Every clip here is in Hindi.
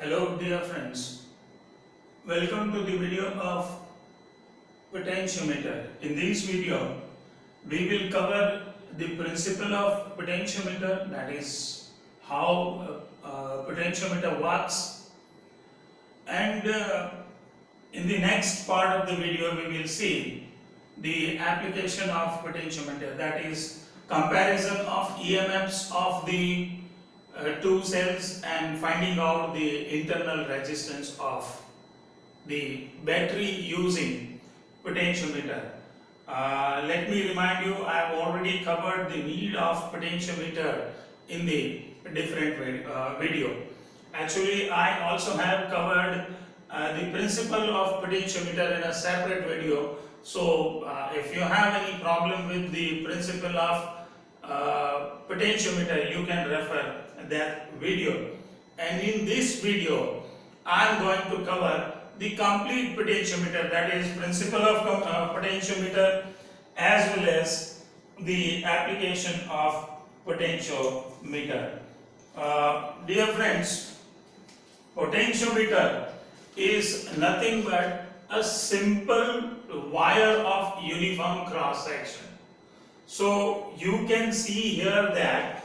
Hello dear friends, welcome to the video of potentiometer. In this video, we will cover the principle of potentiometer, that is how potentiometer works, and in the next part of the video we will see the application of potentiometer, that is comparison of EMFs of the two cells and finding out the internal resistance of the battery using potentiometer. Let me remind you, I have already covered the need of potentiometer in the different video. Actually, I also have covered the principle of potentiometer in a separate video. So, if you have any problem with the principle of potentiometer, you can refer that video. And in this video, I am going to cover the complete potentiometer, that is principle of potentiometer as well as the application of potentiometer. Dear friends, potentiometer is nothing but a simple wire of uniform cross section. So you can see here that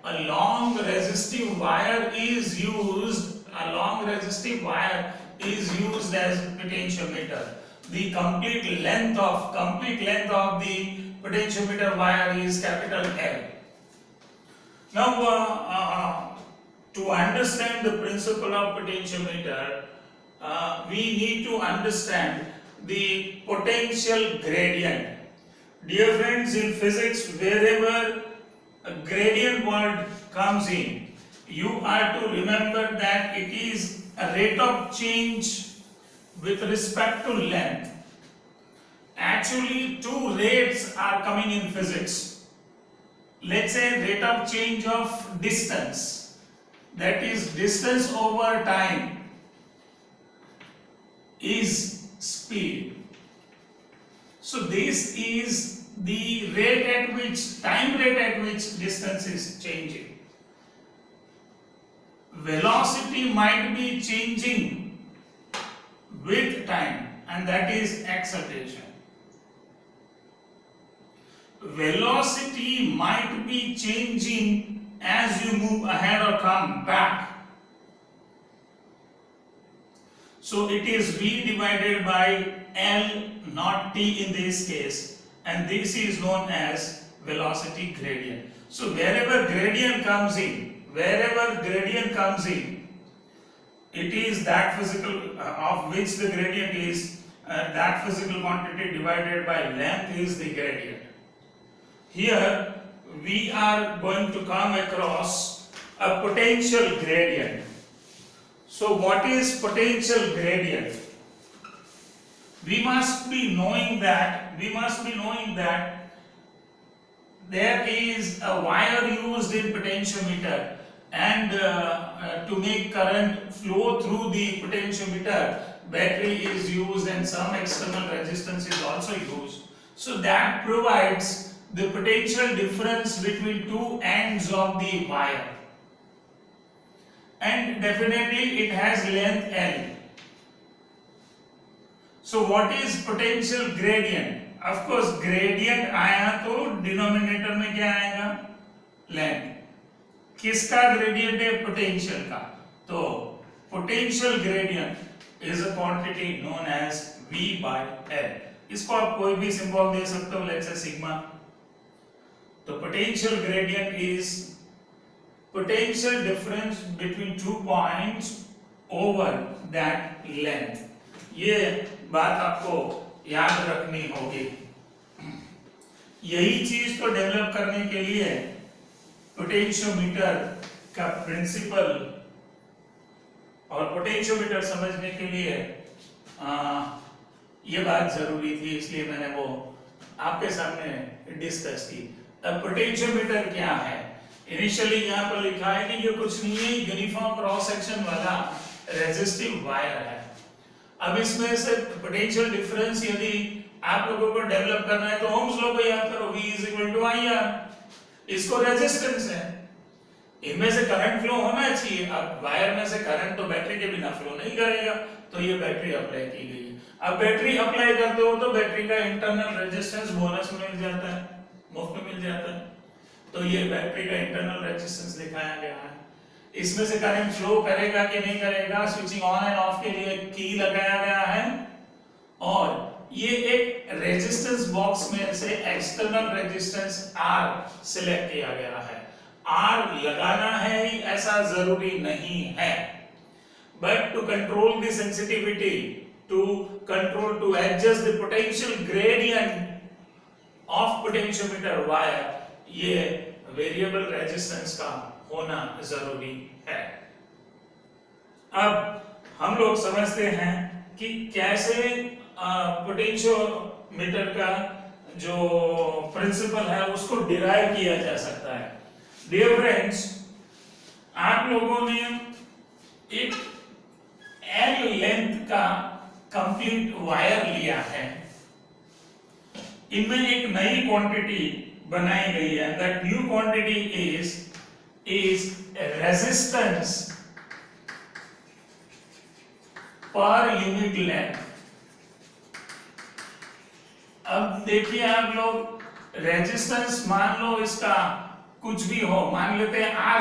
a long resistive wire is used. A long resistive wire is used as potentiometer. The complete length of the potentiometer wire is capital L. Now, to understand the principle of potentiometer, we need to understand the potential gradient. Dear friends, in physics, wherever a gradient word comes in, you are to remember that it is a rate of change with respect to length. Actually, two rates are coming in physics. Let's say rate of change of distance, that is distance over time, is speed. So this is the time rate at which distance is changing. Velocity might be changing with time, and that is acceleration. Velocity might be changing as you move ahead or come back. So it is V divided by L, not T in this case, and this is known as velocity gradient. So wherever gradient comes in, it is that physical of which the gradient is, that physical quantity divided by length is the gradient. Here we are going to come across a potential gradient. So what is potential gradient? We must be knowing that there is a wire used in potentiometer, and to make current flow through the potentiometer, battery is used and some external resistance is also used. So that provides the potential difference between two ends of the wire, and definitely it has length L. So what is potential gradient? Of course, gradient आया तो डिनोमिनेटर में क्या आएगा? लेंथ. किसका ग्रेडियंट है? पोटेंशियल का. तो potential gradient is a quantity known as V by L. इसको आप कोई भी सिंबल दे सकते हो, let's say sigma. तो potential gradient is potential difference between two points over that length. ये बात आपको याद रखनी होगी. यही चीज को डेवलप करने के लिए पोटेंशियोमीटर का प्रिंसिपल और पोटेंशियोमीटर समझने के लिए ये बात जरूरी थी, इसलिए मैंने वो आपके सामने डिस्कस की. अब पोटेंशियोमीटर क्या है? इनिशियली यहाँ पर लिखा है कि ये कुछ नहीं है, यूनिफॉर्म क्रॉस सेक्शन वाला रेजिस्टिव वायर है. अब इसमें से पोटेंशियल डिफरेंस यदि आप लोगों को डेवलप करना है तो ओम्स लॉ को याद करो, V is equal to IR. इसको रेजिस्टेंस है, इनमें से करंट फ्लो होना चाहिए। अब वायर में से करंट तो बैटरी के बिना फ्लो नहीं करेगा, तो ये बैटरी अप्लाई की गई है। अब बैटरी अप्लाई करते हो तो बैटरी का इंटरनल रेजिस्टेंस बोनस में मिल जाता है, मुफ्त में मिल जाता है। तो ये बैटरी का इंटरनल रेजिस्टेंस दिखाया गया है। इसमें से करंट फ्लो करेगा कि नहीं करेगा, स्विचिंग ऑन एंड ऑफ के लिए की लगाया गया है। और ये एक रेजिस्टेंस बॉक्स में से एक्सटर्नल रेजिस्टेंस R सिलेक्ट किया गया है। R लगाना है ही ऐसा जरूरी नहीं है, but to control the sensitivity, to adjust the potential gradient of potentiometer wire, ये वेरिएबल रेजिस्टेंस का होना जरूरी है। अब हम लोग समझते हैं कि कैसे पोटेंशियोमीटर का जो प्रिंसिपल है उसको डिराइव किया जा सकता है। डियर फ्रेंड्स, आप लोगों ने एक L लेंथ का कंप्लीट वायर लिया है, इनमें एक नई क्वांटिटी बनाई गई है। That new quantity is resistance per unit length. अब देखिए आप लोग, रेजिस्टेंस मान लो इसका कुछ भी हो, मान लेते हैं R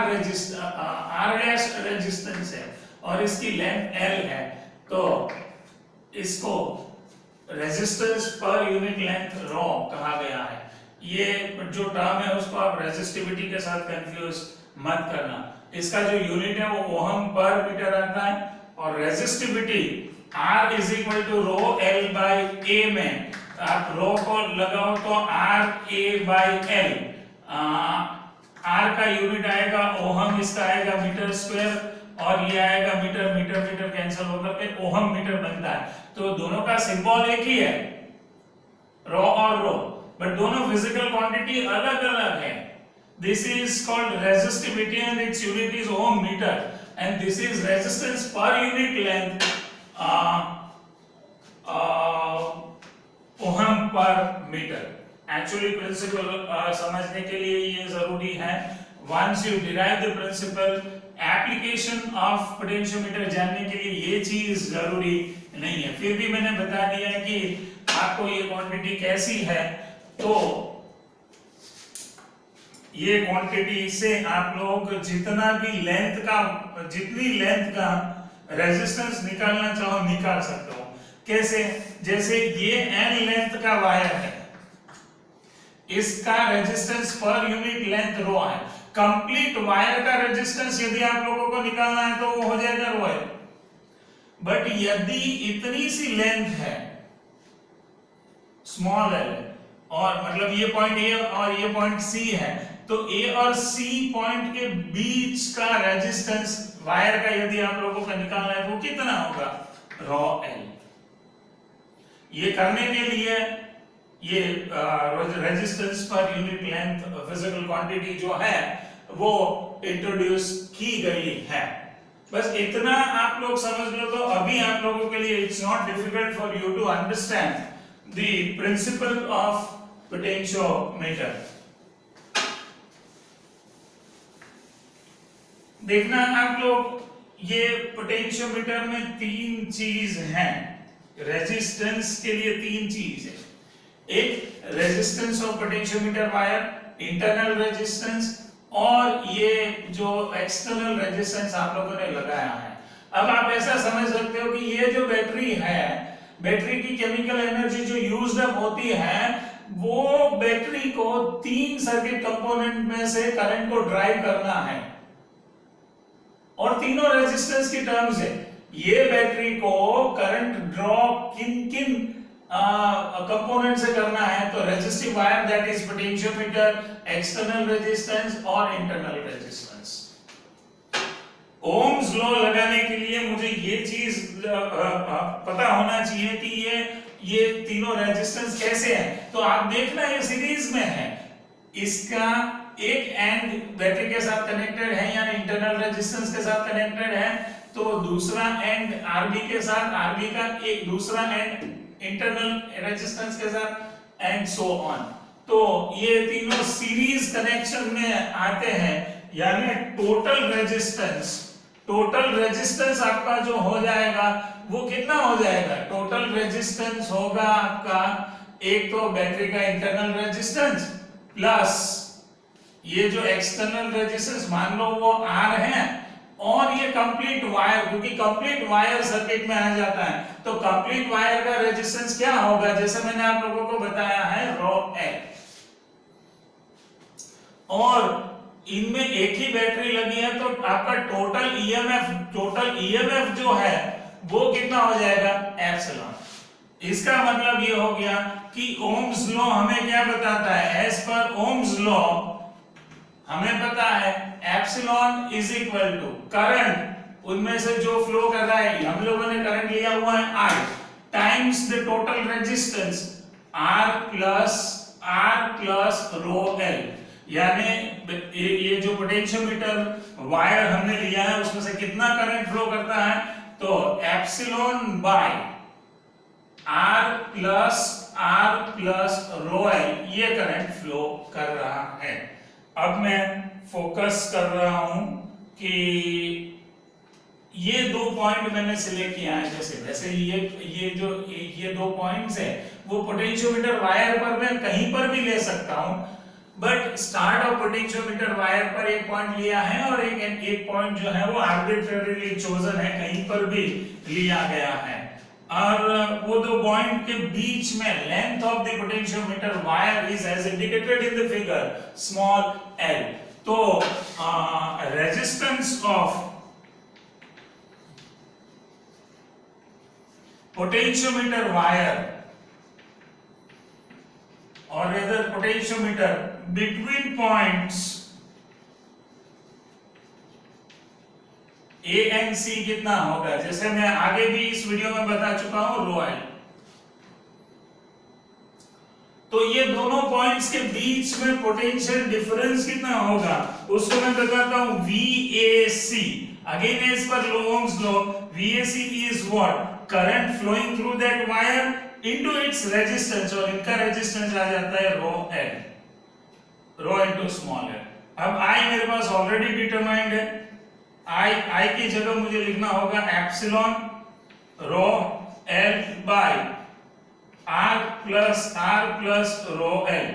रेजिस्टेंस है और इसकी लेंथ L है, तो इसको रेजिस्टेंस पर यूनिट लेंथ रो कहा गया है। ये जो टर्म है उसको आप रेजिस्टिविटी के साथ कंफ्यूज मत करना। इसका जो यूनिट है वो ओहम पर मीटर आता है, और resistivity R is equal to rho L by A में आप रो को लगाओ तो R A by L। R का यूनिट आएगा ओहम, इसका आएगा मीटर स्क्वायर, और ये आएगा मीटर। मीटर मीटर कैंसिल होकर के ओहम मीटर बनता है। तो दोनों का सिंबल एक ही है, रो और रो, बट दोनों फिजिकल क्वांटिटी अलग अलग है। This is called resistivity and its unit is ohm metre, and this is resistance per unit length ohm per metre. Actually principle समझने के लिए ये जरूरी है। Once you derive the principle, application of potentiometer जानने के लिए ये चीज जरूरी नहीं है। फिर भी मैंने बता दिया है कि आपको ये क्वांटिटी कैसी है, तो ये क्वांटिटी से आप लोग जितनी लेंथ का रेजिस्टेंस निकालना चाहो निकाल सकते हो। कैसे? जैसे ये n लेंथ का वायर है, इसका रेजिस्टेंस पर यूनिट लेंथ रो है। कंप्लीट वायर का रेजिस्टेंस यदि आप लोगों को निकालना है तो वो हो जाएगा रो है। बट यदि इतनी सी लेंथ है स्मॉल l, और मतलब ये पॉइंट A और ये पॉइंट C है, तो A और C पॉइंट के बीच का रेजिस्टेंस वायर का यदि आप लोगों को निकालना है तो कितना होगा? रो L। ये करने के लिए ये resistance per unit length physical quantity जो है वो इंट्रोड्यूस की गई है। बस इतना आप लोग समझ लो तो अभी आप लोगों के लिए it's not difficult for you to understand the principle of potentiometer. देखना आप लोग, ये पोटेंशियोमीटर में तीन चीज हैं। रेजिस्टेंस के लिए तीन चीज है। एक resistance of potentiometer wire, internal resistance, और ये जो एक्सटर्नल रेजिस्टेंस आप लोगों ने लगाया है। अब आप ऐसा समझ सकते हो कि ये जो बैटरी है, बैटरी की केमिकल एनर्जी जो यूज्ड अप होती है, वो बैटरी को तीन सर्किट कंपोनेंट में से करंट को ड्राइव करना है, और तीनों रेजिस्टेंस की टर्म्स है। ये बैटरी को करंट ड्रॉ किन किन कंपोनेंट से करना है, तो resistive wire that is potentiometer, external resistance और इंटरनल रेजिस्टेंस। ओम्स लॉ लगाने के लिए मुझे ये चीज पता होना चाहिए कि ये तीनों रेजिस्टेंस कैसे हैं। तो आप देखना ये सीरीज में है, इसका एक एंड बैटरी के साथ कनेक्टेड है यानी इंटरनल रेजिस्टेंस के साथ कनेक्टेड है, तो दूसरा एंड आरबी के साथ, आरबी का एक दूसरा एंड इंटरनल रेजिस्टेंस के साथ, एंड सो ऑन। तो ये तीनों सीरीज कनेक्शन में आते हैं, यानी टोटल रेजिस्टेंस आपका जो हो जाएगा वो कितना हो जाएगा? टोटल रेजिस्टेंस होगा आपका एक तो बैटरी का इंटरनल रेजिस्टेंस प्लस ये जो एक्सटर्नल रेजिस्टेंस मान लो वो R है, और ये कंप्लीट वायर, क्योंकि कंप्लीट वायर सर्किट में आ जाता है तो कंप्लीट वायर का रेजिस्टेंस क्या होगा? जैसे मैंने आप लोगों को बताया है रो L, और इनमें एक ही बैटरी लगी है तो आपका टोटल ईएमएफ जो है वो कितना हो जाएगा? एप्सिलॉन। इसका मतलब ये हो गया कि ओम्स लॉ हमें क्या बताता है? एज पर ओम्स लॉ हमें पता है epsilon is equal to current, उनमें से जो फ्लो कर रहा है, हम लोगों ने करंट लिया हुआ है I times the total resistance R plus rho L। यानी ये जो पोटेंशियोमीटर वायर हमने लिया है उसमें से कितना करंट फ्लो करता है? तो epsilon bye R plus rho L ये करंट फ्लो कर रहा है। अब मैं फोकस कर रहा हूं कि ये दो पॉइंट मैंने सिलेक्ट किया है, जैसे ये दो पॉइंट्स है वो पोटेंशियोमीटर वायर पर मैं कहीं पर भी ले सकता हूं, but start of potentiometer wire पर एक पॉइंट लिया है और एक पॉइंट जो है वो आर्बिट्रेरीली चोजन है, कहीं पर भी लिया गया है, और वो दो पॉइंट के बीच में length of the potentiometer wire is as indicated in the figure small l। तो resistance of potentiometer wire or rather potentiometer between points A and C कितना होगा? जैसे मैं आगे भी इस वीडियो में बता चुका हूं रो I। तो ये दोनों पॉइंट्स के बीच में पोटेंशियल डिफरेंस कितना होगा उसको मैं बताता हूं VAC। Again as per Ohm's law VAC is what? Current flowing through that wire into its resistance, और इनका रेजिस्टेंस आ जाता है rho L, rho into small l। अब I मेरे पास ऑलरेडी डिटरमाइंड है, I की जगह मुझे लिखना होगा epsilon rho L by R plus rho L।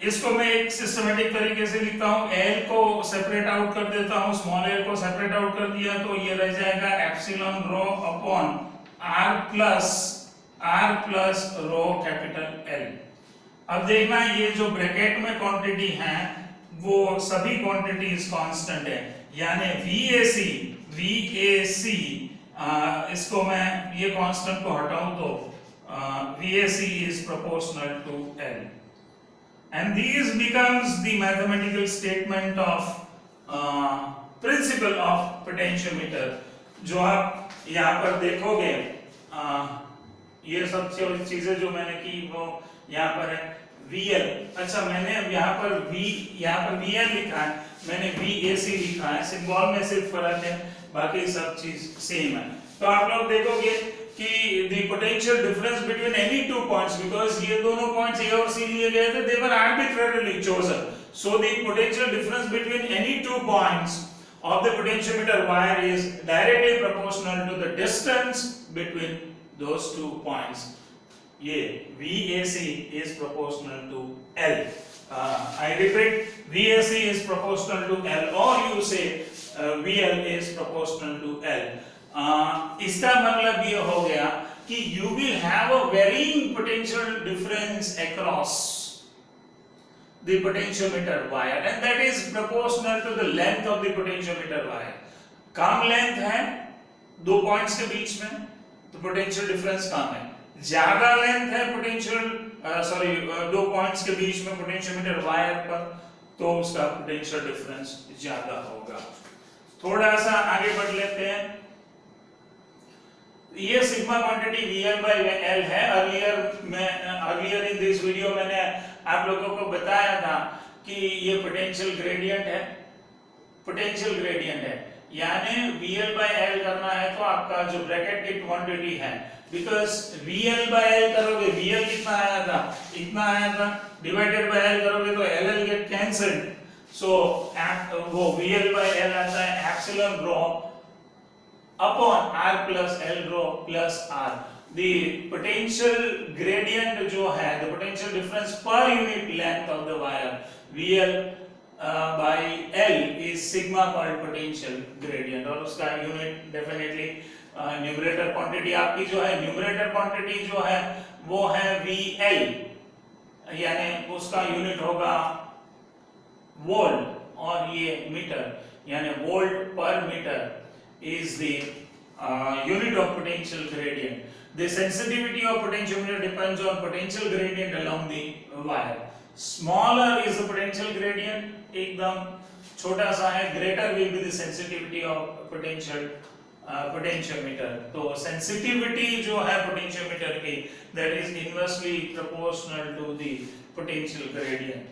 इसको मैं एक सिस्टमैटिक तरीके से लिखता हूं, L को सेपरेट आउट कर देता हूं, स्मॉल l को सेपरेट आउट कर दिया तो ये रह जाएगा epsilon rho upon R plus रो कैपिटल L। अब देखना ये जो ब्रैकेट में क्वांटिटी है वो सभी क्वांटिटीज कांस्टेंट है, यानी VAC इसको मैं ये कांस्टेंट को हटाऊं तो VAC is proportional to L, and this becomes the mathematical statement of principle of potentiometer। जो आप यहाँ पर देखोगे ये सब चीजें जो मैंने की वो यहाँ पर है VL। अच्छा मैंने यहाँ पर VL लिखा है, मैंने VAC लिखा है, सिंबल में सिर्फ फर्क है, बाकी सब चीज सेम है। तो आप लोग देखोगे कि the potential difference between any two points, because ये दोनों points A और C लिए गए थे, they were arbitrarily chosen, so the potential difference between any two points of the potentiometer wire is directly proportional to the distance between those two points। ये VAC is proportional to L। I repeat, VAC is proportional to L, or you say VL is proportional to L। इसका मतलब ये हो गया कि you will have a varying potential difference across the potentiometer wire, and that is proportional to the length of the potentiometer wire। Come length है दो पॉइंट्स के बीच में तो पोटेंशियल डिफरेंस कम है, ज्यादा लेंथ है दो पॉइंट्स के बीच में पोटेंशियोमीटर वायर पर तो उसका पोटेंशियल डिफरेंस ज्यादा होगा। थोड़ा सा आगे बढ़ लेते हैं। ये sigma quantity VL by L है। अर्लियर इन दिस वीडियो मैंने आप लोगों को बताया था कि ये पोटेंशियल ग्रेडियंट है, यानी VL by L करना है तो आपका जो ब्रैकेट की क्वांटिटी है बिकॉज VL by L करोगे, VL कितना आया था, इतना आया था, डिवाइडेड बाय L करोगे तो LL गेट कैंसल्ड, सो वो VL by L आता है epsilon rho upon R plus L rho plus R. The potential gradient जो है, the potential difference per unit length of the wire VL by L is sigma called potential gradient, और उसका यूनिट डेफिनेटली न्यूमरेटर क्वांटिटी आपकी जो है, न्यूमरेटर क्वांटिटी जो है वो है VL, यानी उसका यूनिट होगा वोल्ट और ये मीटर, यानी वोल्ट पर metre is the unit of potential gradient. The sensitivity of potentiometer depends on potential gradient along the wire. Smaller is the potential gradient, एकदम छोटा सा है, greater will be the sensitivity of potentiometer. तो sensitivity जो है potentiometer की, that is inversely proportional to the potential gradient.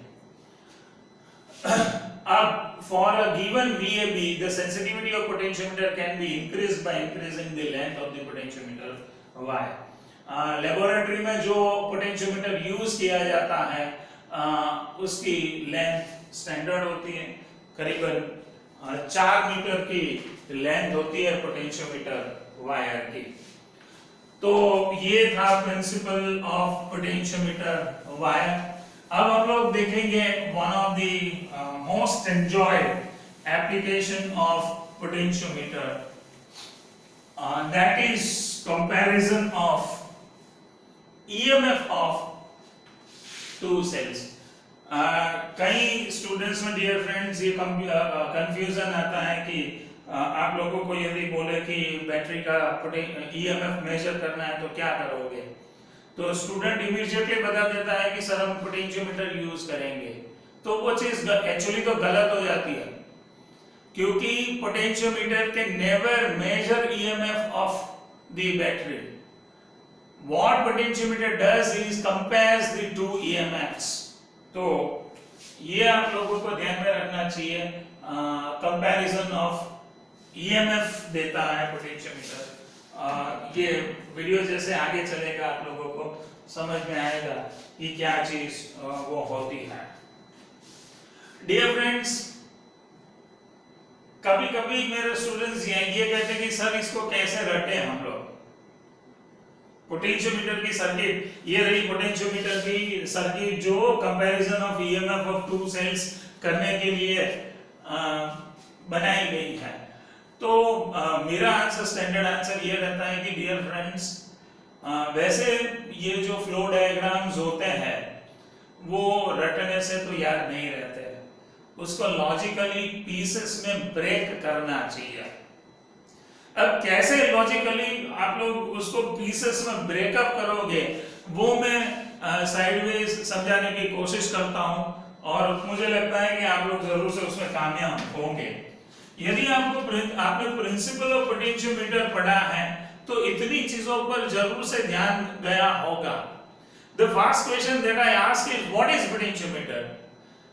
For a given VAB, the sensitivity of potentiometer can be increased by increasing the length of the potentiometer wire. Laboratory में जो potentiometer use किया जाता है, उसकी length standard होती है, करीबन 4 मीटर की length होती है potentiometer wire की. तो ये था principle of potentiometer wire. अब हम लोग देखेंगे one of the most enjoyed application of potentiometer, that is comparison of EMF of two cells. कई स्टूडेंट्स में डियर फ्रेंड्स ये कंफ्यूजन आता है कि आप लोगों को यदि बोले कि बैटरी का EMF मेजर करना है तो क्या करोगे, तो स्टूडेंट इमीडिएटली बता देता है कि सर हम पोटेंशियोमीटर यूज करेंगे, तो वो चीज एक्चुअली तो गलत हो जाती है, क्योंकि potentiometer can never measure EMF of the battery. What potentiometer does is compares the two EMFs. तो ये आप लोगों को ध्यान में रखना चाहिए, कंपैरिजन ऑफ EMF देता है पोटेंशियोमीटर. ये वीडियो जैसे आगे चलेगा आप लोगों को समझ में आएगा कि क्या चीज वो होती है. डियर फ्रेंड्स, कभी कभी मेरे स्टूडेंट्स ये कहते हैं कि सर इसको कैसे रटे हम लोग. पोटेंशियोमीटर की सर्किट, ये रही पोटेंशियोमीटर की सर्किट जो comparison of EMF of two cells करने के लिए बनाई गई है. तो मेरा आंसर, स्टैंडर्ड आंसर ये रहता है कि डियर फ्रेंड्स, वैसे ये जो फ्लो डायग्राम्स होते हैं वो रटने से तो याद नहीं रहते, उसको लॉजिकली पीसेस में ब्रेक करना चाहिए. अब कैसे लॉजिकली आप लोग उसको पीसेस में ब्रेकअप करोगे वो मैं साइडवेज समझाने की कोशिश करता हूं, और मुझे लगता है कि आप लोग जरूर से उसमें कामयाब होंगे. यदि आपने प्रिंसिपल ऑफ पोटेंशियोमीटर पढ़ा है तो इतनी चीजों पर जरूर से ध्यान गया होगा. The first question that I ask is, what is potentiometer?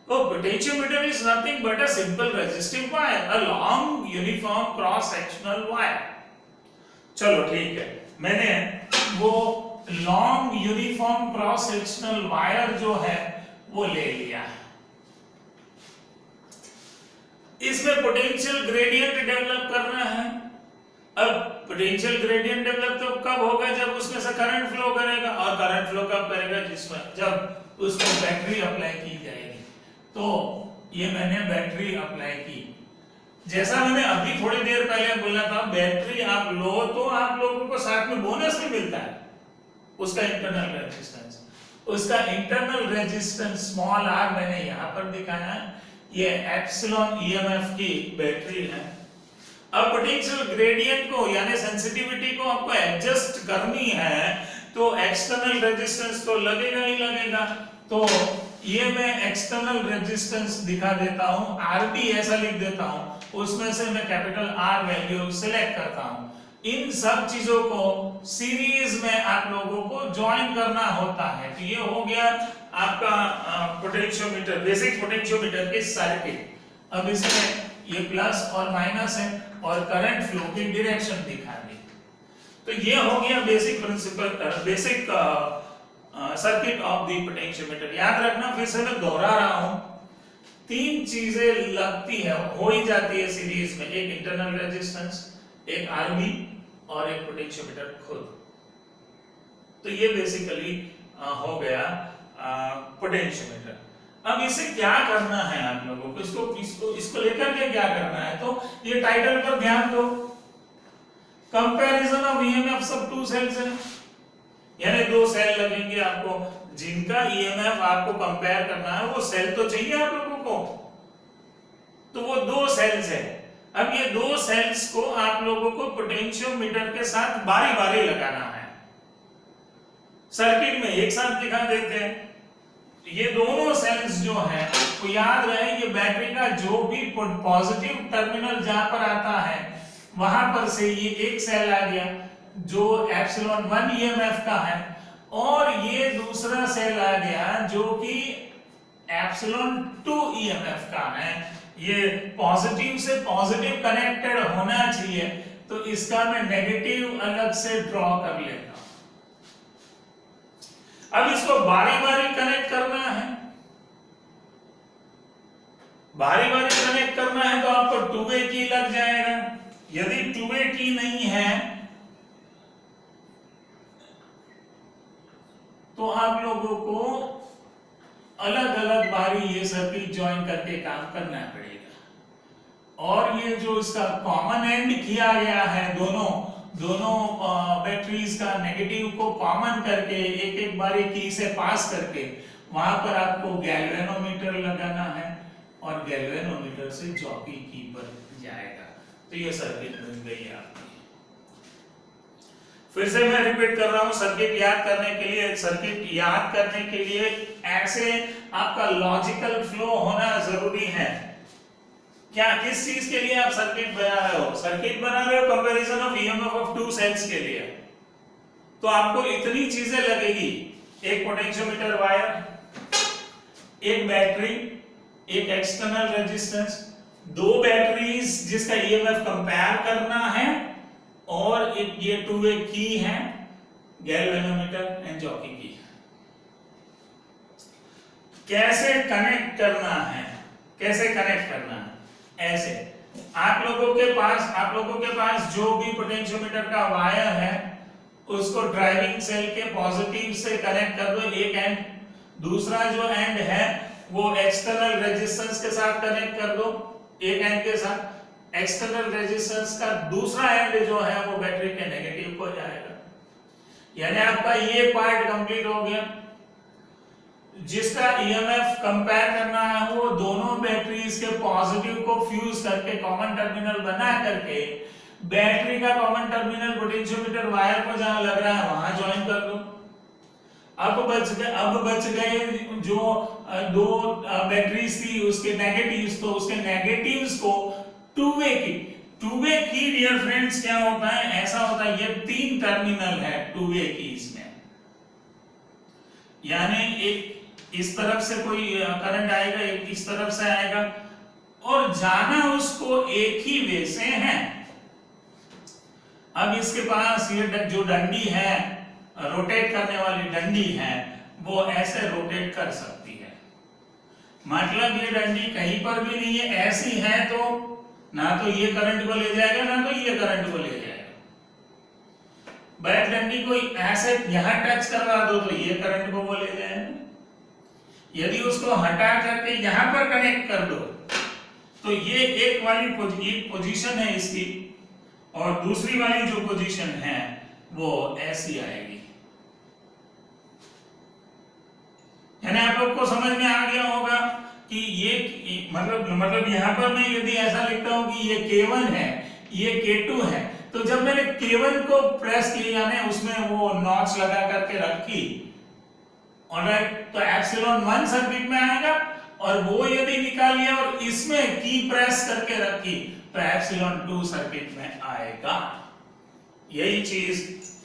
Oh, potentiometer is nothing but a simple resistive wire, a long uniform cross-sectional wire. चलो ठीक है, मैंने वो long uniform cross-sectional wire जो है वो ले लिया. इसमें पोटेंशियल ग्रेडियंट डेवलप करना है. अब पोटेंशियल ग्रेडियंट डेवलप तो कब होगा, जब उसमें से करंट फ्लो करेगा, और करंट फ्लो कब करेगा, जिसमें जब उसमें बैटरी अप्लाई की जाएगी. तो ये मैंने बैटरी अप्लाई की. जैसा मैंने अभी थोड़ी देर पहले बोला था, बैटरी आप लो तो आप लोगों को साथ में बोनस भी मिलता है, उसका इंटरनल रेजिस्टेंस. उसका इंटरनल रेजिस्टेंस स्मॉल r मैंने यहाँ पर दिखाया है, ये एप्सिलॉन EMF की बैटरी है. अब पोटेंशियल ग्रेडियंट को यानी सेंसिटिविटी को आपको एडजस्ट करनी है तो एक्सटर्नल रेजिस्टेंस तो लगेगा ही लगेगा. तो ये मैं एक्सटर्नल रेजिस्टेंस दिखा देता हूं, RD ऐसा लिख देता हूं, उसमें से मैं कैपिटल R वैल्यू सिलेक्ट करता हूं. इन सब चीजों को सीरीज में आप लोगों को ज्वाइन करना होता है. तो ये हो गया आपका पोटेंशियोमीटर, बेसिक पोटेंशियोमीटर की सर्किट. अब इसमें ये प्लस और माइनस है और करंट फ्लो की डायरेक्शन दिखा दी. तो ये हो गया basic principle, basic circuit of the potentiometer. याद रखना, फिर से मैं दोहरा रहा हूं, तीन चीजें लगती है, हो ही जाती है सीरीज में, एक इंटरनल रेजिस्टेंस, एक आरबी और एक पोटेंशियोमीटर खुद। तो ये बेसिकली हो गया पोटेंशियोमीटर। अब इसे क्या करना है आप लोगों को, इसको लेकर के क्या करना है, तो ये टाइटल पर ध्यान दो, comparison of EMF of two cells है, यानी दो सेल लगेंगे आपको, जिनका ईएमएफ आपको कंपेयर करना है, वो सेल तो चाहिए आप लोगों को, तो वो दो सेल्स है। अब ये दो सेल्स को आप लोगों को पोटेंशियोमीटर के साथ बारी बारी लगाना है। सर्किट में एक साथ दिखा देते हैं। ये दोनों सेल्स जो हैं, वो याद रहे, ये बैटरी का जो भी पॉजिटिव टर्मिनल जहां पर आता है, वहां पर से ये एक सेल आ गया जो एप्सिलॉन 1 ईएमएफ का है, और ये दूसरा सेल आ गया जो कि एप्सिलॉन 2 ईएमएफ का है। ये पॉजिटिव से पॉजिटिव कनेक्टेड होना चाहिए, तो इसका मैं नेगेटिव अलग से ड्रॉ कर लेता हूं। अब इसको बारी बारी कनेक्ट करना है, बारी बारी कनेक्ट करना है, तो आपको 2 वे की लग जाएगा। यदि 2 वे की नहीं है तो आप लोगों को अलग अलग बारी ये सर्किट ज्वाइन करके काम करना पड़ेगा। और ये जो इसका कॉमन एंड किया गया है, दोनों बैटरीज का नेगेटिव को कॉमन करके एक एक बारी की से पास करके वहां पर आपको गैल्वेनोमीटर लगाना है, और गैल्वेनोमीटर से जॉकी की पर जाएगा। तो ये सर्किट बन गई है आपकी। फिर से मैं रिपीट कर रहा हूं, सर्किट याद करने के लिए ऐसे आपका लॉजिकल फ्लो होना जरूरी है। क्या, किस चीज के लिए आप सर्किट बना रहे हो? सर्किट बना रहे हो comparison of EMF of two cells के लिए, तो आपको इतनी चीजें लगेगी, एक पोटेंशियोमीटर वायर, एक बैटरी, एक एक्सटर्नल रेजिस्टेंस, दो बैटरीज जिसका ईएमएफ कंपेयर करना है, और एक ये 2 वे की है, गैल्वेनोमीटर एंड जॉकी की। कैसे कनेक्ट करना है, ऐसे आप लोगों के पास जो भी पोटेंशियोमीटर का वायर है, उसको ड्राइविंग सेल के पॉजिटिव से कनेक्ट कर दो एक एंड, दूसरा जो एंड है वो एक्सटर्नल रेजिस्टेंस के साथ कनेक्ट कर दो एक एंड के साथ। एक्सटर्नल रेजिस्टेंस का दूसरा एंड जो है वो बैटरी के नेगेटिव को जाएगा। यानी आपका ये पार्ट कंप्लीट हो गया। जिसका ईएमएफ कंपेयर करना है वो दोनों बैटरीज के पॉजिटिव को फ्यूज करके कॉमन टर्मिनल बना करके बैटरी का कॉमन टर्मिनल पोटेंशियोमीटर वायर को जहां लग रहा है वहां ज्वाइन कर दो। अब बच गए जो दो बैटरीज थी उसके नेगेटिव्स, तो उसके नेगेटिव्स को 2 वे की डियर फ्रेंड्स क्या होता है, ऐसा होता है, ये 3 टर्मिनल है 2 वे कीज में। यानी एक इस तरफ से कोई करंट आएगा, एक इस तरफ से आएगा, और जाना उसको एक ही वे से है। अब इसके पास ये जो डंडी है, रोटेट करने वाली डंडी है, वो ऐसे रोटेट कर सकती है। मतलब ये डंडी कहीं पर भी नहीं है, ऐसी है तो ना तो ये करंट को ले जाएगा ना तो ये करंट को ले जाएगा। बैक डंडी को ऐसे यहां टच करवा दो तो ये करंट को वो ले जाएगा। यदि उसको हटा करके यहां पर कनेक्ट कर दो तो ये एक वाली पोजीशन है इसकी, और दूसरी वाली जो पोजीशन है वो ऐसी आएगी। यानी आप लोग को समझ में आ गया होगा कि ये मतलब यहां पर मैं यदि ऐसा लिखता हूं कि ये K1 है, ये K2 है, तो जब मैंने K1 को प्रेस किया, यानी उसमें वो नॉच लगा करके रखी, ऑलराइट, तो एप्सिलॉन 1 सर्किट में आएगा, और वो यदि निकाल लिया और इसमें की प्रेस करके रखी तो एप्सिलॉन 2 सर्किट में आएगा। यही चीज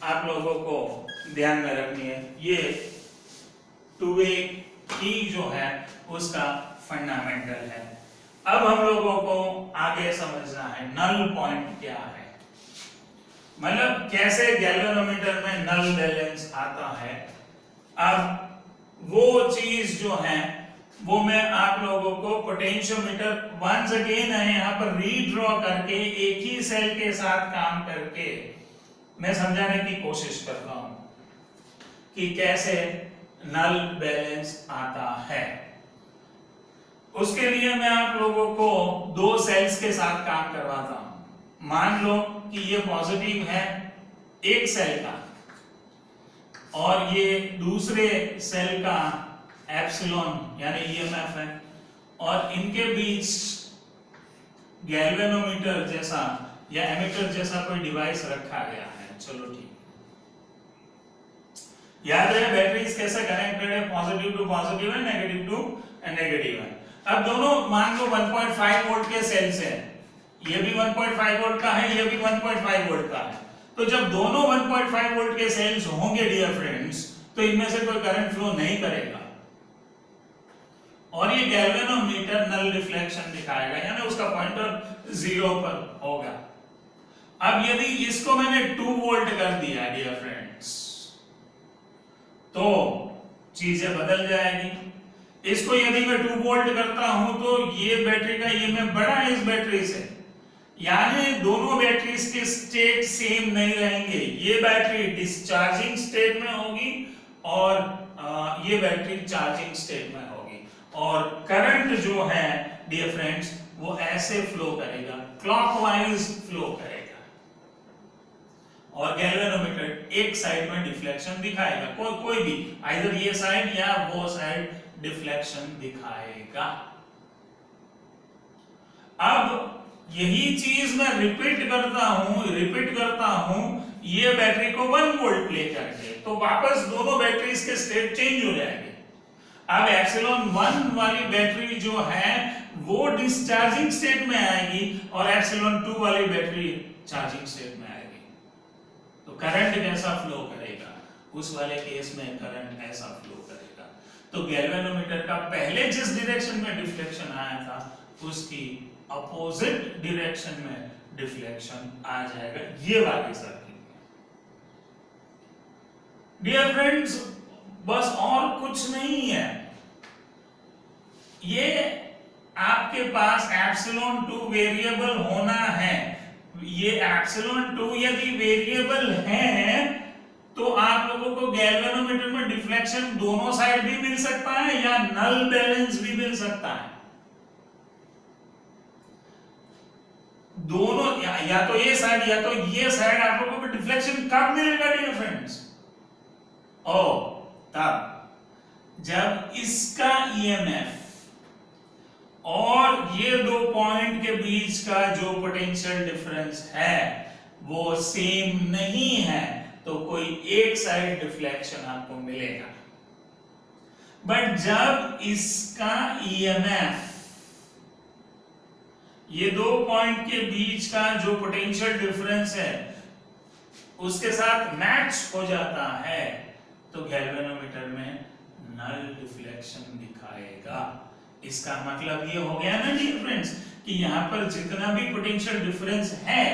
आप लोगों को ध्यान में रखनी है। ये 2 वे की जो है उसका फंडामेंटल है। अब हम लोगों को आगे समझना है नल पॉइंट क्या है। मतलब कैसे गैल्वेनोमीटर में नल बैलेंस आता है। अब वो चीज जो है वो मैं आप लोगों को पोटेंशियोमीटर वंस अगेन है यहाँ पर रीड्रॉ करके एक ही सेल के साथ काम करके मैं समझाने की कोशिश कर रहा हूं कि कैसे नल बैलेंस आता है। उसके लिए मैं आप लोगों को दो सेल्स के साथ काम करवाता हूं। मान लो कि ये पॉजिटिव है एक सेल का और ये दूसरे सेल का एप्सिलॉन यानी ईएमएफ है और इनके बीच गैल्वेनोमीटर जैसा या एमीटर जैसा कोई डिवाइस रखा गया है। चलो ठीक, याद रहे बैटरीज कैसे कनेक्टेड है, पॉजिटिव टू पॉजिटिव है, नेगेटिव टू नेगेटिव है। अब दोनों मान लो 1.5 वोल्ट के सेल्स हैं, ये भी 1.5 वोल्ट का है, ये भी 1.5 वोल्ट का है। तो जब दोनों 1.5 वोल्ट के सेल्स होंगे डियर फ्रेंड्स, तो इनमें से कोई करंट फ्लो नहीं करेगा और ये गैल्वेनोमीटर नल रिफ्लेक्शन दिखाएगा, यानी उसका पॉइंटर 0 पर होगा। अब यदि इसको मैंने 2 वोल्ट कर दिया डियर फ्रेंड्स, तो चीजें बदल जाएगी। इसको यदि मैं 2 वोल्ट करता हूं तो ये बैटरी का ईएमएफ बड़ा है इस बैटरी से, यानी दोनों बैटरीज के स्टेट सेम नहीं रहेंगे। ये बैटरी डिस्चार्जिंग स्टेट में होगी और ये बैटरी चार्जिंग स्टेट में होगी और करंट जो है डियर फ्रेंड्स वो ऐसे फ्लो करेगा, क्लॉकवाइज फ्लो करेगा और गैल्वेनोमीटर एक साइड में डिफ्लेक्शन दिखाएगा, कोई भी आइदर ये साइड या वो साइड डिफ्लेक्शन दिखाएगा। अब यही चीज मैं रिपीट करता हूं ये बैटरी को 1 वोल्ट लेकर के, तो वापस दोनों बैटरीज के स्टेट चेंज हो जाएंगे। अब एप्सिलॉन 1 वाली बैटरी जो है वो डिस्चार्जिंग स्टेट में आएगी और एप्सिलॉन 2 वाली बैटरी चार्जिंग स्टेट में आएगी। तो करंट कैसा फ्लो करेगा, उस वाले केस में करंट ऐसा फ्लो करेगा। तो गैल्वेनोमीटर का पहले जिस डायरेक्शन में डिफ्लेक्शन आया था उसकी अपोजिट डायरेक्शन में डिफ्लेक्शन आ जाएगा ये वाली सर्किट में। डियर फ्रेंड्स बस और कुछ नहीं है, ये आपके पास एप्सिलॉन 2 वेरिएबल होना है। ये एप्सिलॉन 2 यदि वेरिएबल है तो आप लोगों को गैल्वेनोमीटर में डिफ्लेक्शन दोनों साइड भी मिल सकता है या नल बैलेंस भी मिल सकता है। दोनों या तो ये साइड या तो ये साइड आप लोगों को डिफ्लेक्शन कब मिलेगा डियर फ्रेंड्स? ओ तब जब इसका ईएमएफ और ये दो पॉइंट के बीच का जो पोटेंशियल डिफरेंस है वो सेम नहीं है तो कोई एक साइड डिफ्लेक्शन आपको मिलेगा। बट जब इसका ईएमएफ ये दो पॉइंट के बीच का जो पोटेंशियल डिफरेंस है उसके साथ मैच हो जाता है तो गैल्वेनोमीटर में नल डिफ्लेक्शन दिखाएगा। इसका मतलब ये हो गया ना डियर फ्रेंड्स कि यहां पर जितना भी पोटेंशियल डिफरेंस है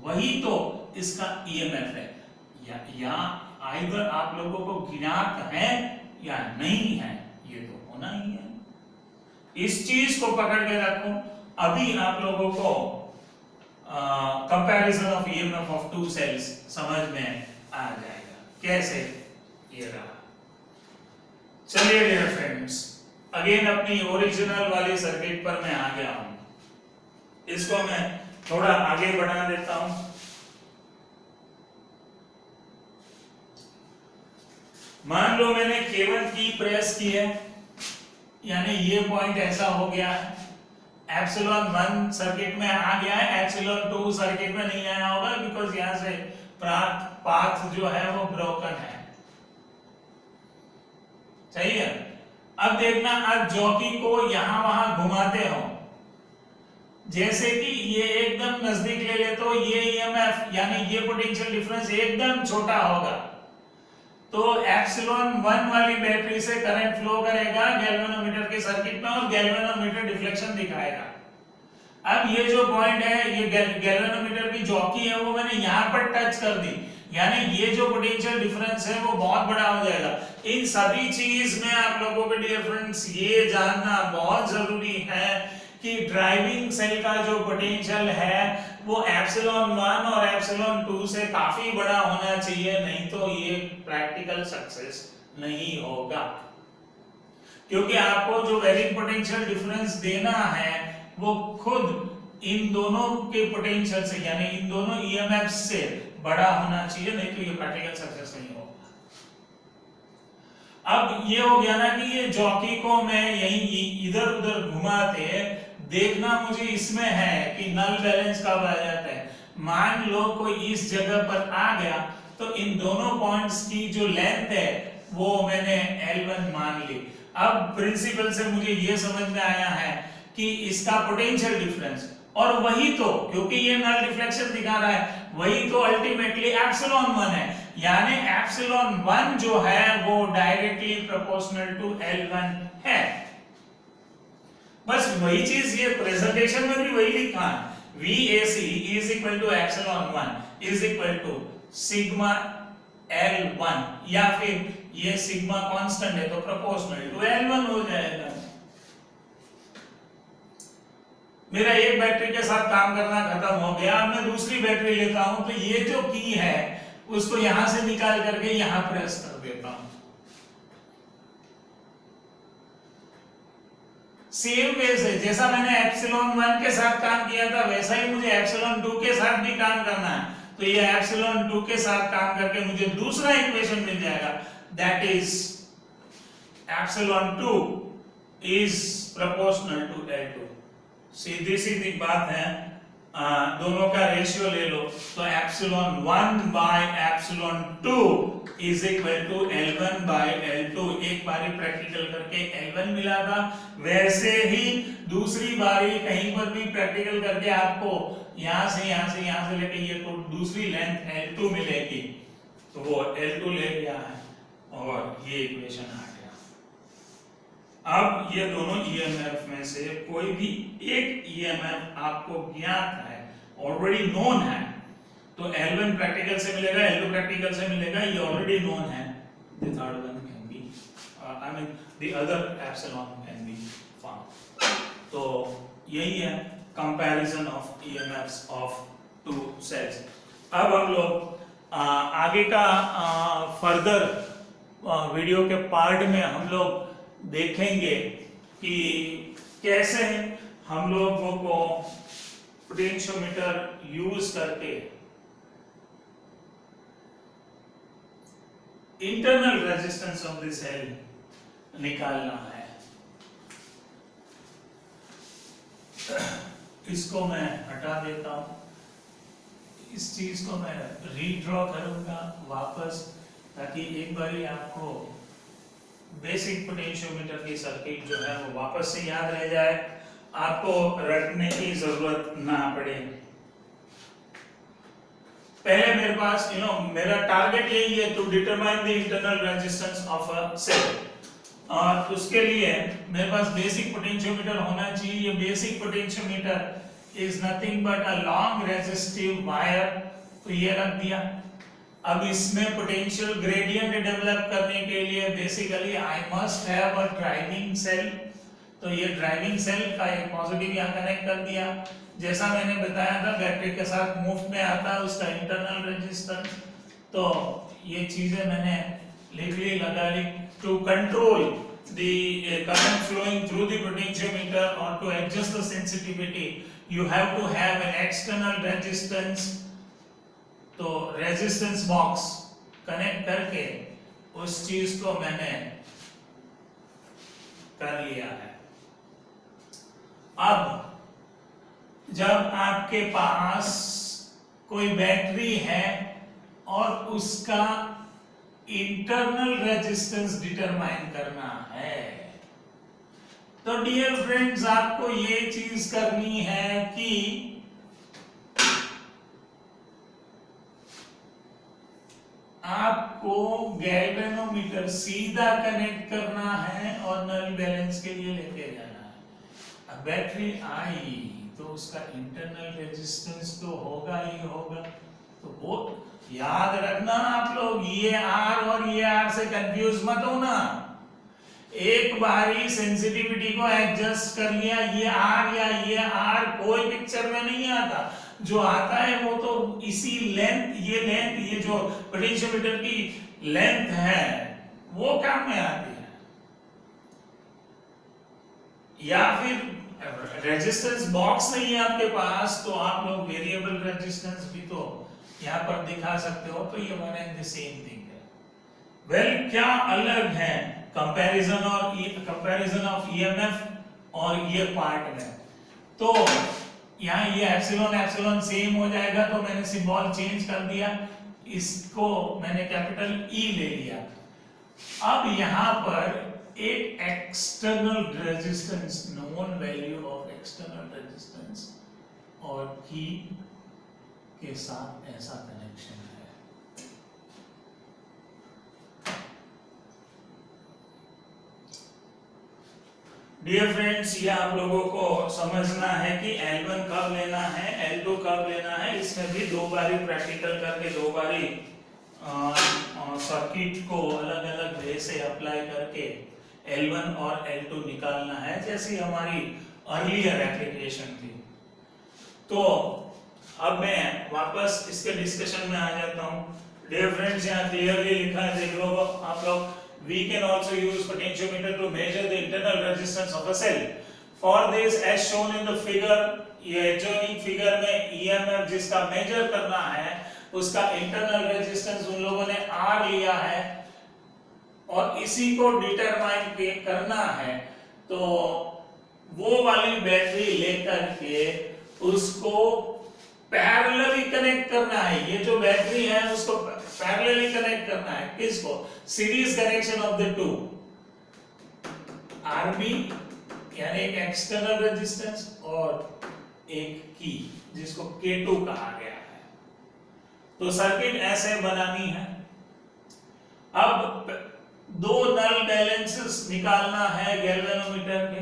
वही तो इसका ईएमएफ है, या आइदर आप लोगों को ज्ञात है या नहीं है, ये तो होना ही है। इस चीज को पकड़ के रखो। अभी आप लोगों को comparison of EMF of two cells समझ में आ जाएगा। कैसे? ये रहा। चलिए डियर फ्रेंड्स अगेन अपनी ओरिजिनल वाली सर्किट पर मैं आ गया हूं। इसको मैं थोड़ा आगे बढ़ा देता हूं। मान लो मैंने K1 की प्रेस की है, यानी ये पॉइंट ऐसा हो गया है। एप्सिलॉन 1 सर्किट में आ गया है, एप्सिलॉन 2 सर्किट में नहीं आया होगा बिकॉज यहां से पाथ जो है वो ब्रोकन है। सही है। अब देखना, आप जॉकी को यहां वहां घुमाते हो, जैसे कि ये एकदम नजदीक ले ले तो ये ईएमएफ यानी ये पोटेंशियल डिफरेंस एकदम छोटा होगा, तो एप्सिलॉन 1 वाली बैटरी से करंट फ्लो करेगा गैल्वेनोमीटर के सर्किट में और गैल्वेनोमीटर डिफ्लेक्शन दिखाएगा। अब ये जो पॉइंट है, ये गैल्वेनोमीटर की जॉकी है, वो मैंने यहाँ पर टच कर दी, यानी ये जो पोटेंशियल डिफरेंस है वो बहुत बड़ा हो जाएगा। इन सभी चीज में आप लोगों के डियर फ्रेंड्स ये जानना बहुत जरूरी है कि ड्राइविंग सेल का जो पोटेंशियल है वो एप्सिलॉन 1 और एप्सिलॉन 2 से काफी बड़ा होना चाहिए, नहीं तो ये प्रैक्टिकल सक्सेस नहीं होगा। क्योंकि आपको जो वेरिंग पोटेंशियल डिफरेंस देना है वो खुद इन दोनों के पोटेंशियल से, यानी इन दोनों ईएमएफ से बड़ा होना चाहिए, नहीं तो ये प्रैक्टिकल सक्सेस नहीं होगा। अब ये हो गया ना कि ये जॉकी को मैं यही इधर उधर घुमाते, देखना मुझे इसमें है कि नल बैलेंस कब आ जाता है। मान लो कोई इस जगह पर आ गया तो इन दोनों पॉइंट्स की जो लेंथ है वो मैंने L1 मान ली। अब प्रिंसिपल से मुझे ये समझ में आया है कि इसका पोटेंशियल डिफरेंस, और वही तो, क्योंकि ये नल डिफ्लेक्शन दिखा रहा है, वही तो अल्टीमेटली एप्सिलॉन 1 है, यानी एप्सिलॉन 1 जो है वो डायरेक्टली प्रोपोर्शनल टू L1 है। बस वही चीज ये प्रेजेंटेशन में भी वही लिखा है, VAC is equal to epsilon 1 is equal to sigma L1, या फिर ये सिग्मा कांस्टेंट है तो प्रोपोर्शनल टू L1 हो जाएगा। मेरा एक बैटरी के साथ काम करना खत्म हो गया, अब मैं दूसरी बैटरी लेता हूं तो ये जो की है उसको यहां से निकाल करके यहां प्रेस कर देता हूं। सेम वे से जैसा मैंने एप्सिलॉन 1 के साथ काम किया था वैसा ही मुझे एप्सिलॉन 2 के साथ भी काम करना है, तो ये एप्सिलॉन 2 के साथ काम करके मुझे दूसरा इक्वेशन मिल जाएगा, that is epsilon 2 is proportional to L2। सीधी सीधी बात है, दोनों का रेशियो ले लो तो epsilon 1 by epsilon 2 is equal to L1 by L2। एक बारी प्रैक्टिकल करके L1 मिला था, वैसे ही दूसरी बारी कहीं पर भी प्रैक्टिकल करके आपको यहां से लेके ये तो दूसरी लेंथ L2 मिलेगी, तो वो L2 ले गया है और ये इक्वेशन आ गया। अब ये दोनों ईएमएफ में से कोई भी एक ईएमएफ आपको ज्ञात है, ऑलरेडी नोन है, तो L1 प्रैक्टिकल से मिलेगा, L2 प्रैक्टिकल से मिलेगा, ये ऑलरेडी नोन है। The third one can be, I mean the other epsilon can be found। तो यही है comparison of EMFs of two cells. अब हम लोग आगे का फर्दर वीडियो के पार्ट में हम लोग देखेंगे कि कैसे हम लोगों को पोटेंशियोमीटर यूज करके internal resistance of the cell निकालना है। इसको मैं हटा देता हूं, इस चीज को मैं रीड्रॉ करूंगा वापस, ताकि एक बारी आपको बेसिक पोटेंशियोमीटर की सर्किट जो है वो वापस से याद रह जाए, आपको रटने की जरूरत ना पड़े। पहले मेरे पास मेरा टारगेट यही है to determine the internal resistance of a cell, और उसके लिए मेरे पास बेसिक पोटेंशियोमीटर होना चाहिए। ये basic potentiometer is nothing but a long resistive wire, तो ये रख दिया। अब इसमें पोटेंशियल ग्रेडियंट डेवलप करने के लिए basically I must have a driving cell, तो ये ड्राइविंग सेल का एक पॉजिटिव यहाँ कनेक्ट कर दिया। जैसा मैंने बताया था बैटरी के साथ मुफ्त में आता है उसका इंटरनल रेजिस्टेंस, तो ये चीजें मैंने लिख ली, लगा ली। To control the current flowing through the potentiometer और to adjust the sensitivity you have to have an external resistance, तो रेजिस्टेंस बॉक्स कनेक्ट करके उस चीज को मैंने कर लिया है। अब जब आपके पास कोई बैटरी है और उसका इंटरनल रेजिस्टेंस डिटरमाइन करना है, तो डियर फ्रेंड्स आपको ये चीज करनी है कि आपको गैल्वेनोमीटर सीधा कनेक्ट करना है और नल बैलेंस के लिए लेके जाना है। अब बैटरी आई, तो उसका इंटरनल रेजिस्टेंस तो होगा ही होगा। तो वो याद रखना आप लोग, ये R और ये R से कंफ्यूज मत होना। एक बारी सेंसिटिविटी को एडजस्ट कर लिया, ये R या ये R कोई पिक्चर में नहीं आता। जो आता है वो तो इसी लेंथ, ये जो पोटेंशियोमीटर की लेंथ है वो काम में आती है। या फिर रेजिस्टेंस बॉक्स नहीं है आपके पास तो आप लोग वेरिएबल रेजिस्टेंस भी तो यहाँ पर दिखा सकते हो। तो ये one and the same thing है। वेल, क्या अलग है कंपैरिजन ऑफ ईएमएफ और ये पार्ट में? तो यहाँ ये एप्सिलॉन एप्सिलॉन सेम हो जाएगा, तो मैंने सिंबल चेंज कर दिया, इसको मैंने कैपिटल ई ले लिया। अब यहाँ पर एक external resistance, known value of external resistance और की के साथ ऐसा कनेक्शन है। डियर फ्रेंड्स, ये आप लोगों को समझना है कि L1 कब लेना है, L2 कब लेना है। इसमें भी दो बारी प्रैक्टिकल करके, दो बारी सर्किट को अलग अलग वे से अप्लाई करके L1 और L2 निकालना है, जैसी हमारी अर्लियर एप्लीकेशन थी। तो अब मैं वापस इसके डिस्कशन में आ जाता हूँ। डियर फ्रेंड्स, यहाँ क्लियरली लिखा है, देख लो आप लोग। We can also use potentiometer to measure the internal resistance of a cell. For this, as shown in the figure, ये जो इन फिगर में EMF जिसका मेजर करना है उसका इंटरनल रेजिस्टेंस उन लोगों ने R लिया है और इसी को डिटरमाइन करना है। तो वो वाली बैटरी लेकर के उसको पैरेलली कनेक्ट करना है। ये जो बैटरी है उसको पैरेलली कनेक्ट करना है। किसको? Series connection of the two, RB यानी एक एक्सटर्नल रेजिस्टेंस और एक की जिसको K2 कहा गया है। तो सर्किट ऐसे बनानी है। अब दो नल बैलेंसेस निकालना है गैल्वेनोमीटर के।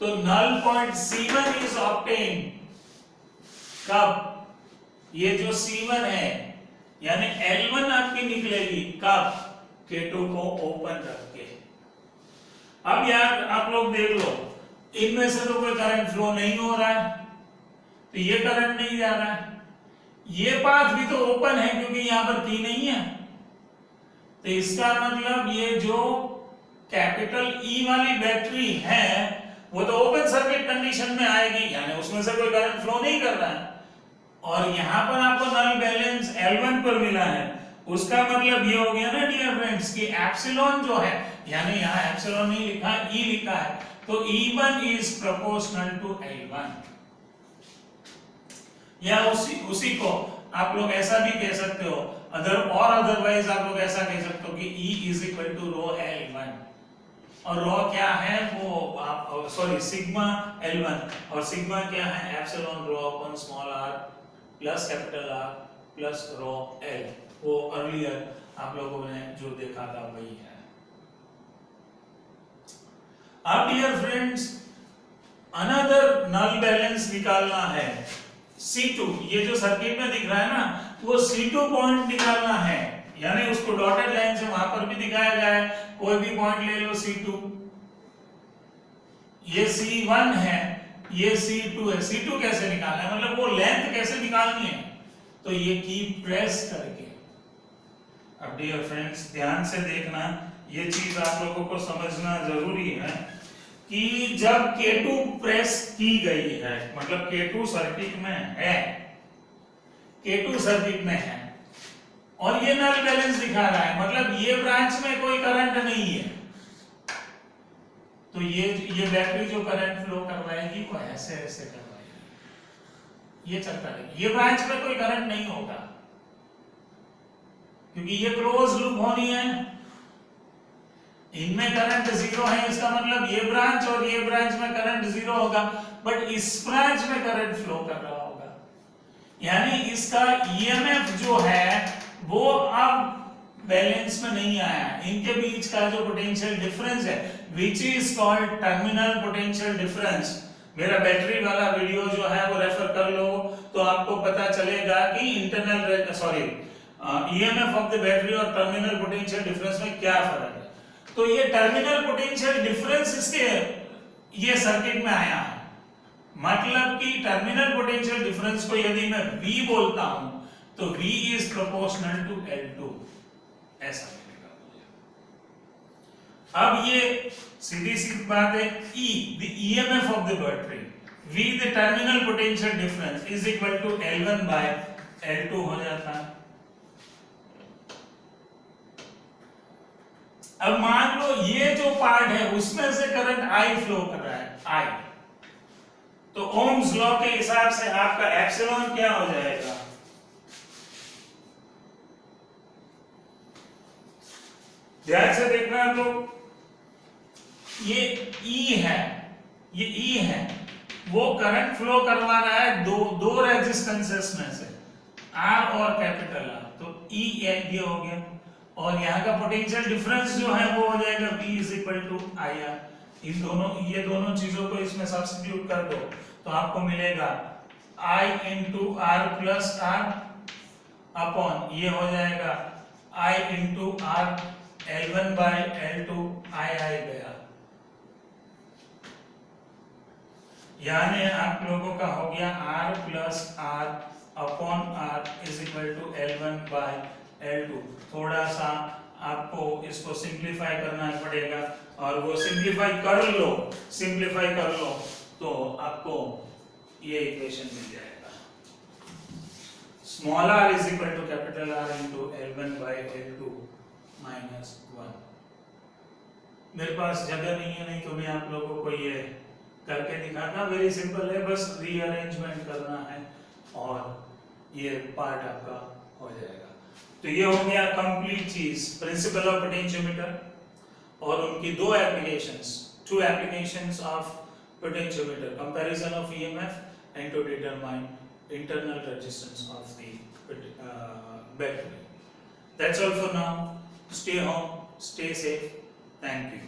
तो null point C1 is obtained कब? ये जो C1 है यानी L1 आपकी निकलेगी कब? K2 को ओपन रख के। अब यार आप लोग देख लो, इनमें से तो कोई करंट फ्लो नहीं हो रहा है, तो ये करंट नहीं जा रहा है। ये पाथ भी तो ओपन है क्योंकि यहां पर की नहीं है। तो इसका मतलब ये जो कैपिटल E वाली बैटरी है वो तो ओपन सर्किट कंडीशन में आएगी, यानी उसमें से कोई करंट फ्लो नहीं कर रहा है। और यहां पर आपको नल बैलेंस L1 पर मिला है, उसका मतलब ये हो गया ना डियर फ्रेंड्स कि एप्सिलॉन जो है, यानी यहां एप्सिलॉन नहीं लिखा, E लिखा है, तो E1 is proportional to L1। या उसी को आप लोग ऐसा भी कह सकते हो, अदरवाइज आप लोग ऐसा कह सकते हो कि E is equal to rho L1। और रो क्या है वो आप सिग्मा L1 और सिग्मा क्या है? Epsilon rho upon small r plus capital R plus rho L। वो अर्लियर आप लोगों ने जो देखा था वही है। अब डियर फ्रेंड्स, अनदर नल बैलेंस निकालना है C2। ये जो सर्किट में दिख रहा है ना, वो C2 पॉइंट निकालना है, यानी उसको डॉटेड लाइन से वहां पर भी दिखाया गया है। कोई भी पॉइंट ले लो C2। ये C1 है, ये C2 है। C2 कैसे निकालना है, मतलब वो लेंथ कैसे निकालनी है? तो ये की प्रेस करके। अब डियर फ्रेंड्स ध्यान से देखना, ये चीज आप लोगों को समझना जरूरी है कि जब K2 प्रेस की गई है, मतलब K2 सर्किट में है, K2 सर्किट में है और ये नल बैलेंस दिखा रहा है, मतलब ये ब्रांच में कोई करंट नहीं है, तो ये बैटरी जो करंट फ्लो करवाएगी वो ऐसे ऐसे करवाएगी, ये चलता रहेगा। ये ब्रांच में कोई करंट नहीं होगा क्योंकि ये क्लोज लूप होनी है। इनमें करंट जीरो है, इसका मतलब ये ब्रांच और ये ब्रांच में करंट जीरो होगा, बट इस ब्रांच में करंट फ्लो कर रहा होगा। यानी इसका ईएमएफ जो है वो अब बैलेंस में नहीं आया। इनके बीच का जो पोटेंशियल डिफरेंस है, which is called terminal potential difference, मेरा बैटरी वाला वीडियो जो है वो रेफर कर लो, तो आपको पता चलेगा कि ईएमएफ ऑफ द बैटरी और टर्मिनल पोटेंशियल डिफरेंस में क्या फर्क है। तो ये टर्मिनल पोटेंशियल डिफरेंस इसके ये सर्किट में आया है, मतलब कि टर्मिनल पोटेंशियल डिफरेंस को यदि मैं V बोलता हूं तो V is proportional to L2, ऐसा मिलेगा मुझे। अब ये सीधी सी बात है, E the EMF of the battery, V the terminal potential difference is equal to L1 by L2 हो जाता है। अब मान लो ये जो पार्ट है उसमें से करंट I फ्लो कर रहा है, I, तो ओम्स लॉ के हिसाब से आपका एप्सिलॉन क्या हो जाएगा, ध्यान से देखना आप लोग, ये E है, ये E है, वो करंट फ्लो करवा रहा है दो रेजिस्टेंसेस में से, R और कैपिटल R, तो E ये हो गया, और यहाँ का पोटेंशियल डिफरेंस जो है वो हो जाएगा V is equal to IR। ये दोनों चीजों को इसमें सब्स्टिट्यूट कर दो तो आपको मिलेगा I into R plus R upon ये हो जाएगा I into R L1 by L2 I गया, यानी आप लोगों का हो गया R plus R upon R is equal to L1 by L2। थोड़ा सा आपको इसको सिंप्लीफाई करना पड़ेगा, और वो सिंप्लीफाई कर लो तो आपको ये इक्वेशन मिल जाएगा, small r is equal to capital R into L1 by L2 minus 1। मेरे पास जगह नहीं है, नहीं तो मैं आप लोगों को ये करके दिखाता, वेरी सिंपल है, बस रीअरेंजमेंट करना है और ये पार्ट आपका हो जाएगा। तो ये हो गया कंप्लीट चीज, प्रिंसिपल ऑफ पोटेंशियोमीटर और उनकी दो applications of potentiometer, comparison of EMF and to determine internal resistance of the battery. That's all for now. Stay home, stay safe. Thank you.